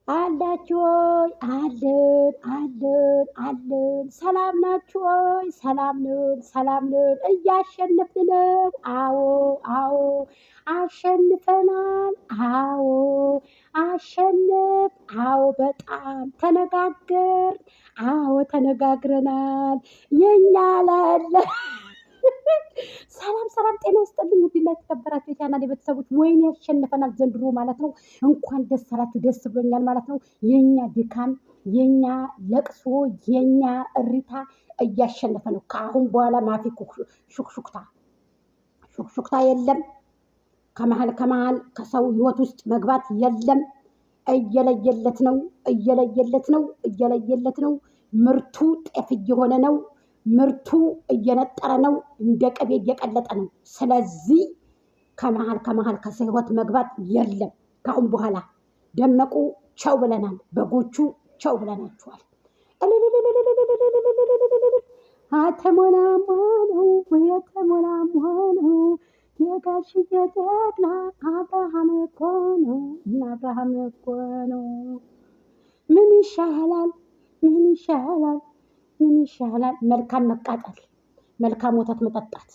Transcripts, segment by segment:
አላችሁ ወይ? አለን። ሰላም ናችሁ ወይ? ሰላም ነን። እያሸነፍን ነው። አዎ፣ አሸንፈናል። አሸነፍ። በጣም ተነጋግረናል። የኛ ላለ ሰላም ጤና ይስጥልኝ። ውድና የተከበራችሁ የቻናሌ ቤተሰቦች ወይኔ ያሸንፈናል ዘንድሮ ማለት ነው። እንኳን ደስ አላችሁ፣ ደስ ብሎኛል ማለት ነው። የኛ ድካም፣ የኛ ለቅሶ፣ የኛ እሪታ እያሸነፈ ነው። ከአሁን በኋላ ማፊ ሹክሹክታ የለም። ከመሀል ከሰው ህይወት ውስጥ መግባት የለም። እየለየለት ነው። ምርቱ ጤፍ እየሆነ ነው። ምርቱ እየነጠረ ነው። እንደ ቅቤ እየቀለጠ ነው። ስለዚህ ከመሀል ከሰው ህይወት መግባት የለም። ከአሁን በኋላ ደመቁ ቸው ብለናል። በጎቹ ቸው ብለናችኋል። የተሞላሞነው የጋሽዬ ጀግና አብርሃም እኮ ነው። ምን ይሻላል? መልካም መቃጠል፣ መልካም ወተት መጠጣት፣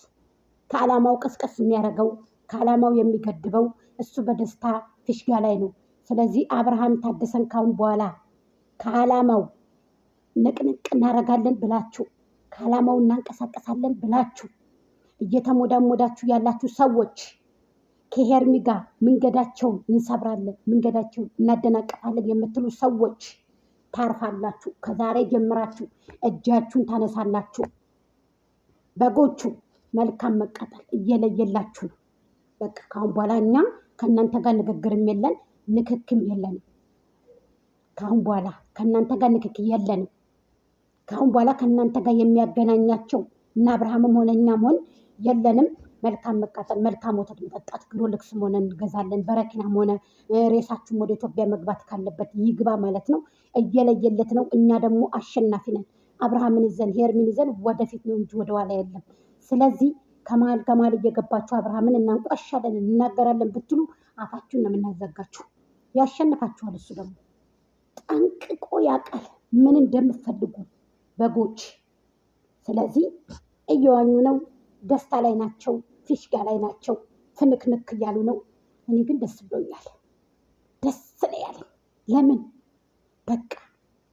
ከዓላማው ቀስቀስ የሚያደርገው ከዓላማው የሚገድበው እሱ በደስታ ፍሽጋ ላይ ነው። ስለዚህ አብርሃም ታደሰን ካሁን በኋላ ከዓላማው ንቅንቅ እናደርጋለን ብላችሁ ከዓላማው እናንቀሳቀሳለን ብላችሁ እየተሞዳሞዳችሁ ያላችሁ ሰዎች ከሄርሚ ጋር መንገዳቸውን እንሰብራለን፣ መንገዳቸውን እናደናቀፋለን የምትሉ ሰዎች ታርፋላችሁ። ከዛሬ ጀምራችሁ እጃችሁን ታነሳላችሁ። በጎቹ መልካም መቃጠል እየለየላችሁ ነው። በቃ ካሁን በኋላ እኛ ከእናንተ ጋር ንግግርም የለን ንክክም የለንም። ካሁን በኋላ ከእናንተ ጋር ንክክ የለንም። ካሁን በኋላ ከእናንተ ጋር የሚያገናኛቸው እና አብርሃምም ሆነ እኛም ሆን የለንም። መልካም መቃጠል፣ መልካም ወተት መጠጣት፣ ግሮልክስም ሆነ እንገዛለን። በረኪናም ሆነ ሬሳችሁም ወደ ኢትዮጵያ መግባት ካለበት ይግባ ማለት ነው። እየለየለት ነው። እኛ ደግሞ አሸናፊ ነን። አብርሃምን ይዘን ሄርሚን ይዘን ወደፊት ነው እንጂ ወደኋላ የለም። ስለዚህ ከመሀል እየገባችሁ አብርሃምን እናንቋሻለን እናገራለን ብትሉ አፋችሁን ነው የምናዘጋችሁ። ያሸንፋችኋል። እሱ ደግሞ ጠንቅቆ ያውቃል ምን እንደምትፈልጉ በጎች። ስለዚህ እየዋኙ ነው። ደስታ ላይ ናቸው። ፊሽጋ ላይ ናቸው። ፍንክንክ እያሉ ነው። እኔ ግን ደስ ብሎኛል። ደስ ነው ያለኝ። ለምን በቃ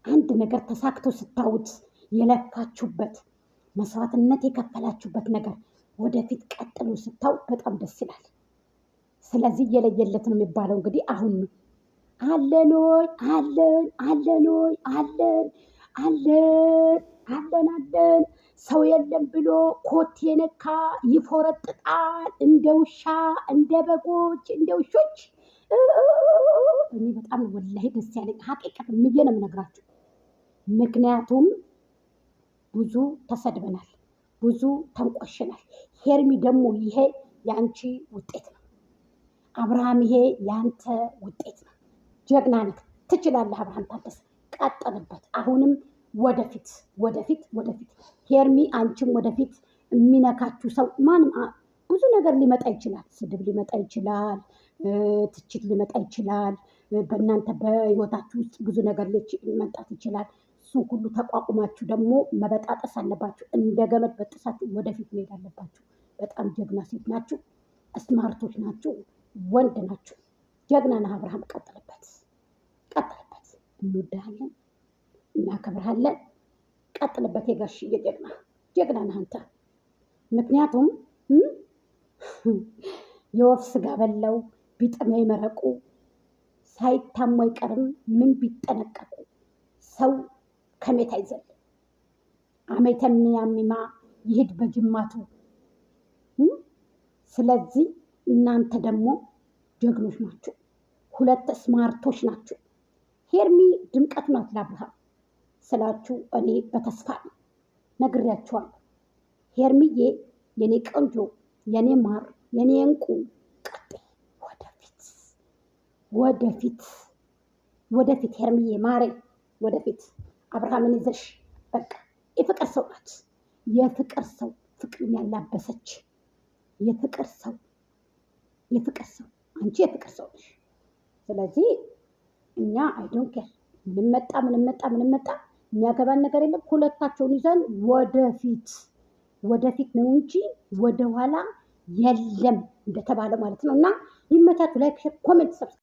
አንድ ነገር ተሳክቶ ስታዩት የለፋችሁበት መስዋዕትነት የከፈላችሁበት ነገር ወደፊት ቀጥሎ ስታው በጣም ደስ ይላል። ስለዚህ እየለየለት ነው የሚባለው እንግዲህ አሁን ነው። አለን ሰው የለም ብሎ ኮቴ ነካ ይፎረጥጣል። እንደ ውሻ፣ እንደ በጎች፣ እንደ ውሾች። እኔ በጣም ወላሂ ደስ ያለኝ ሀቂቀት ምዬ ነው የምነግራችሁ። ምክንያቱም ብዙ ተሰድበናል፣ ብዙ ተንቆሽናል። ሄርሚ ደግሞ ይሄ የአንቺ ውጤት ነው። አብርሃም ይሄ የአንተ ውጤት ነው። ጀግና ነህ፣ ትችላለህ። አብርሃም ታደሰ ቀጥልበት። አሁንም ወደፊት። ሄርሚ አንቺም ወደፊት። የሚነካችሁ ሰው ማንም ብዙ ነገር ሊመጣ ይችላል። ስድብ ሊመጣ ይችላል፣ ትችት ሊመጣ ይችላል። በእናንተ በህይወታችሁ ውስጥ ብዙ ነገር መምጣት ይችላል። እሱን ሁሉ ተቋቁማችሁ ደግሞ መበጣጠስ አለባችሁ። እንደ ገመድ በጥሳችሁ ወደፊት መሄድ አለባችሁ። በጣም ጀግና ሴት ናችሁ፣ ስማርቶች ናችሁ፣ ወንድ ናችሁ። ጀግና ነህ አብርሃም፣ ቀጥልበት። እንወድሃለን፣ እናከብርሃለን። ቀጥልበት። የጋሽዬ ጀግና ነህ አንተ። ምክንያቱም የወፍ ስጋ በላው ቢጥመኝ መረቁ ሳይታሙ አይቀርም ምን ቢጠነቀቁ። ሰው ከሜት አይዘል አሜተ የሚያሚማ ይሄድ በጅማቱ። ስለዚህ እናንተ ደግሞ ጀግኖች ናችሁ፣ ሁለት ስማርቶች ናችሁ። ሄርሚ ድምቀት ናት ለአብርሃም ስላችሁ እኔ በተስፋ ነው ነግሬያችኋለሁ። ሄርሚዬ የኔ ቆንጆ፣ የኔ ማር፣ የኔ እንቁ፣ ቀጥይ ወደፊት ሄርሚዬ ማሬ፣ ወደፊት አብርሃምን ይዘሽ በቃ የፍቅር ሰው ናት። የፍቅር ሰው ፍቅርን ያላበሰች የፍቅር ሰው አንቺ የፍቅር ሰው ነሽ። ስለዚህ እኛ አይዶንኬር ምንም መጣ የሚያገባን ነገር የለም። ሁለታቸውን ይዘን ወደፊት ነው እንጂ ወደኋላ የለም እንደተባለ ማለት ነው። እና ይመቻችሁ። ላይክ፣ ሼር፣ ኮሜንት